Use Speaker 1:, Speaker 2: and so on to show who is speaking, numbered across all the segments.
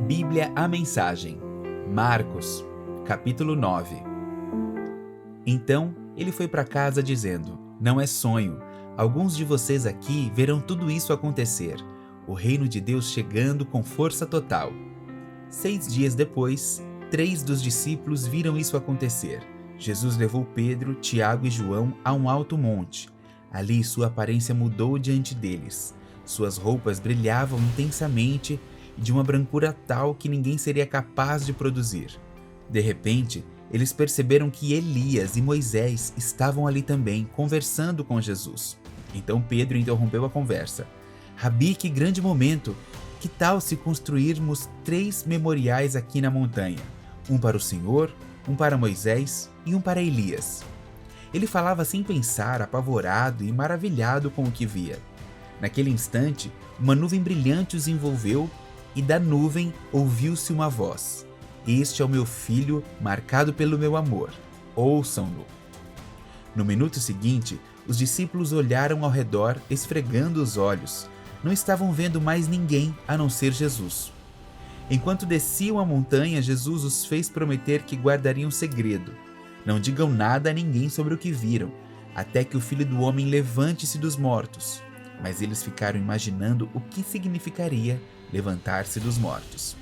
Speaker 1: Bíblia a Mensagem, Marcos, capítulo 9. Então ele foi para casa dizendo: Não é sonho, alguns de vocês aqui verão tudo isso acontecer, o reino de Deus chegando com força total. 6 dias depois, 3 dos discípulos viram isso acontecer. Jesus levou Pedro, Tiago e João a um alto monte. Ali sua aparência mudou diante deles. Suas roupas brilhavam intensamente e de uma brancura tal que ninguém seria capaz de produzir. De repente, eles perceberam que Elias e Moisés estavam ali também, conversando com Jesus. Então Pedro interrompeu a conversa. Rabi, que grande momento! Que tal se construirmos 3 memoriais aqui na montanha? Um para o Senhor, um para Moisés e um para Elias. Ele falava sem pensar, apavorado e maravilhado com o que via. Naquele instante, uma nuvem brilhante os envolveu e da nuvem ouviu-se uma voz: Este é o meu filho, marcado pelo meu amor. Ouçam-no. No minuto seguinte, os discípulos olharam ao redor, esfregando os olhos. Não estavam vendo mais ninguém a não ser Jesus. Enquanto desciam a montanha, Jesus os fez prometer que guardariam segredo. Não digam nada a ninguém sobre o que viram, até que o Filho do Homem levante-se dos mortos. Mas eles ficaram imaginando o que significaria levantar-se dos mortos.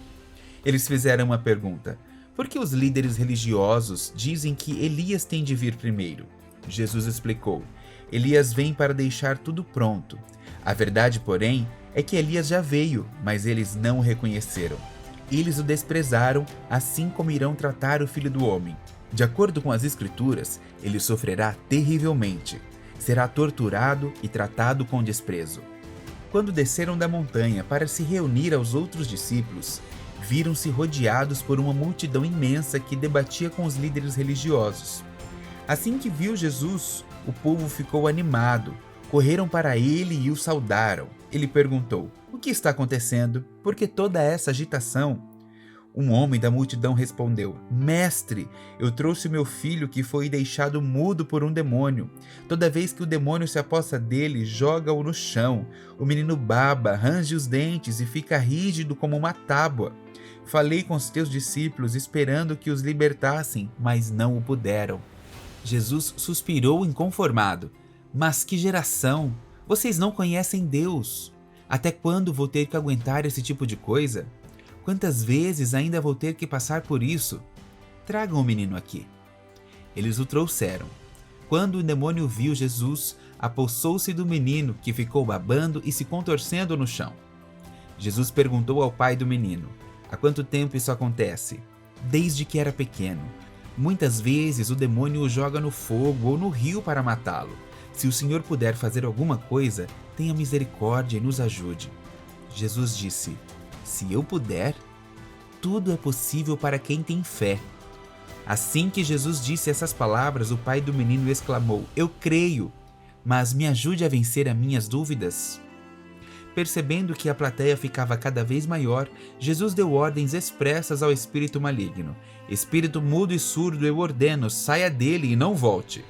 Speaker 1: Eles fizeram uma pergunta: por que os líderes religiosos dizem que Elias tem de vir primeiro? Jesus explicou: Elias vem para deixar tudo pronto. A verdade, porém, é que Elias já veio, mas eles não o reconheceram. Eles o desprezaram, assim como irão tratar o Filho do Homem. De acordo com as Escrituras, ele sofrerá terrivelmente. Será torturado e tratado com desprezo. Quando desceram da montanha para se reunir aos outros discípulos, viram-se rodeados por uma multidão imensa que debatia com os líderes religiosos. Assim que viu Jesus, o povo ficou animado. Correram para ele e o saudaram. Ele perguntou: O que está acontecendo? Por que toda essa agitação? Um homem da multidão respondeu: Mestre, eu trouxe meu filho que foi deixado mudo por um demônio. Toda vez que o demônio se aposta dele, joga-o no chão. O menino baba, range os dentes e fica rígido como uma tábua. Falei com os teus discípulos esperando que os libertassem, mas não o puderam. Jesus suspirou inconformado. Mas que geração! Vocês não conhecem Deus. Até quando vou ter que aguentar esse tipo de coisa? Quantas vezes ainda vou ter que passar por isso? Tragam o menino aqui. Eles o trouxeram. Quando o demônio viu Jesus, apossou-se do menino, que ficou babando e se contorcendo no chão. Jesus perguntou ao pai do menino: Há quanto tempo isso acontece? Desde que era pequeno. Muitas vezes o demônio o joga no fogo ou no rio para matá-lo. Se o Senhor puder fazer alguma coisa, tenha misericórdia e nos ajude. Jesus disse: Se eu puder, tudo é possível para quem tem fé. Assim que Jesus disse essas palavras, o pai do menino exclamou: Eu creio, mas me ajude a vencer as minhas dúvidas. Percebendo que a plateia ficava cada vez maior, Jesus deu ordens expressas ao espírito maligno: Espírito mudo e surdo, eu ordeno, saia dele e não volte.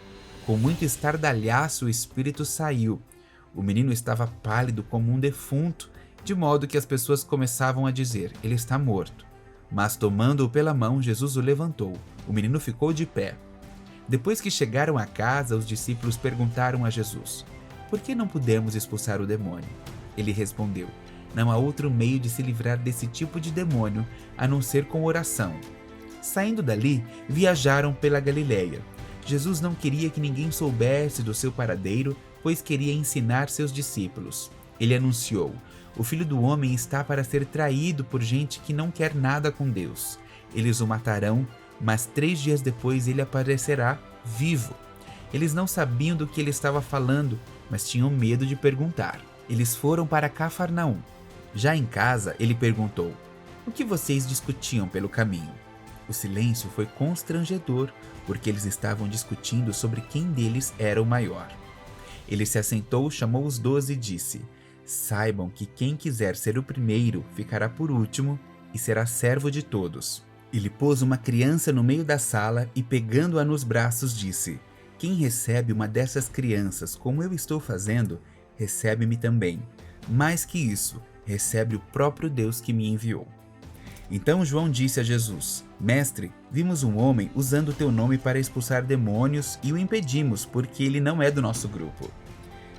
Speaker 1: Com muito estardalhaço, o espírito saiu. O menino estava pálido como um defunto, de modo que as pessoas começavam a dizer: Ele está morto. Mas tomando-o pela mão, Jesus o levantou. O menino ficou de pé. Depois que chegaram a casa, os discípulos perguntaram a Jesus: Por que não pudemos expulsar o demônio? Ele respondeu: Não há outro meio de se livrar desse tipo de demônio a não ser com oração. Saindo dali, viajaram pela Galileia. Jesus não queria que ninguém soubesse do seu paradeiro, pois queria ensinar seus discípulos. Ele anunciou: O Filho do Homem está para ser traído por gente que não quer nada com Deus. Eles o matarão, mas 3 dias depois ele aparecerá vivo. Eles não sabiam do que ele estava falando, mas tinham medo de perguntar. Eles foram para Cafarnaum. Já em casa, ele perguntou: O que vocês discutiam pelo caminho? O silêncio foi constrangedor, porque eles estavam discutindo sobre quem deles era o maior. Ele se assentou, chamou os 12 e disse: Saibam que quem quiser ser o primeiro ficará por último e será servo de todos. Ele pôs uma criança no meio da sala e, pegando-a nos braços, disse: Quem recebe uma dessas crianças como eu estou fazendo, recebe-me também. Mais que isso, recebe o próprio Deus que me enviou. Então João disse a Jesus: Mestre, vimos um homem usando o teu nome para expulsar demônios e o impedimos, porque ele não é do nosso grupo.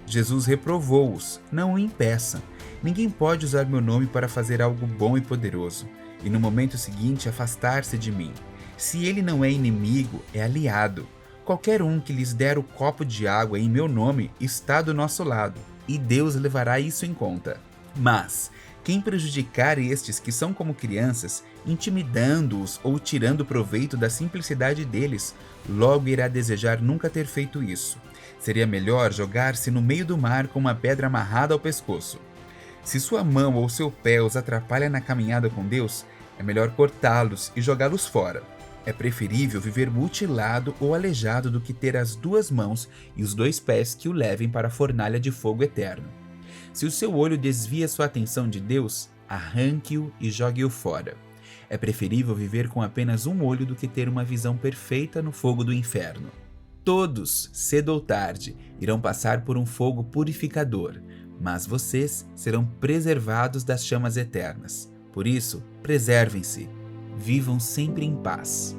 Speaker 1: Jesus reprovou-os: Não o impeçam. Ninguém pode usar meu nome para fazer algo bom e poderoso, e no momento seguinte afastar-se de mim. Se ele não é inimigo, é aliado. Qualquer um que lhes der o copo de água em meu nome está do nosso lado, e Deus levará isso em conta. Mas quem prejudicar estes que são como crianças, intimidando-os ou tirando proveito da simplicidade deles, logo irá desejar nunca ter feito isso. Seria melhor jogar-se no meio do mar com uma pedra amarrada ao pescoço. Se sua mão ou seu pé os atrapalha na caminhada com Deus, é melhor cortá-los e jogá-los fora. É preferível viver mutilado ou aleijado do que ter as 2 mãos e os 2 pés que o levem para a fornalha de fogo eterno. Se o seu olho desvia sua atenção de Deus, arranque-o e jogue-o fora. É preferível viver com apenas um olho do que ter uma visão perfeita no fogo do inferno. Todos, cedo ou tarde, irão passar por um fogo purificador, mas vocês serão preservados das chamas eternas. Por isso, preservem-se. Vivam sempre em paz.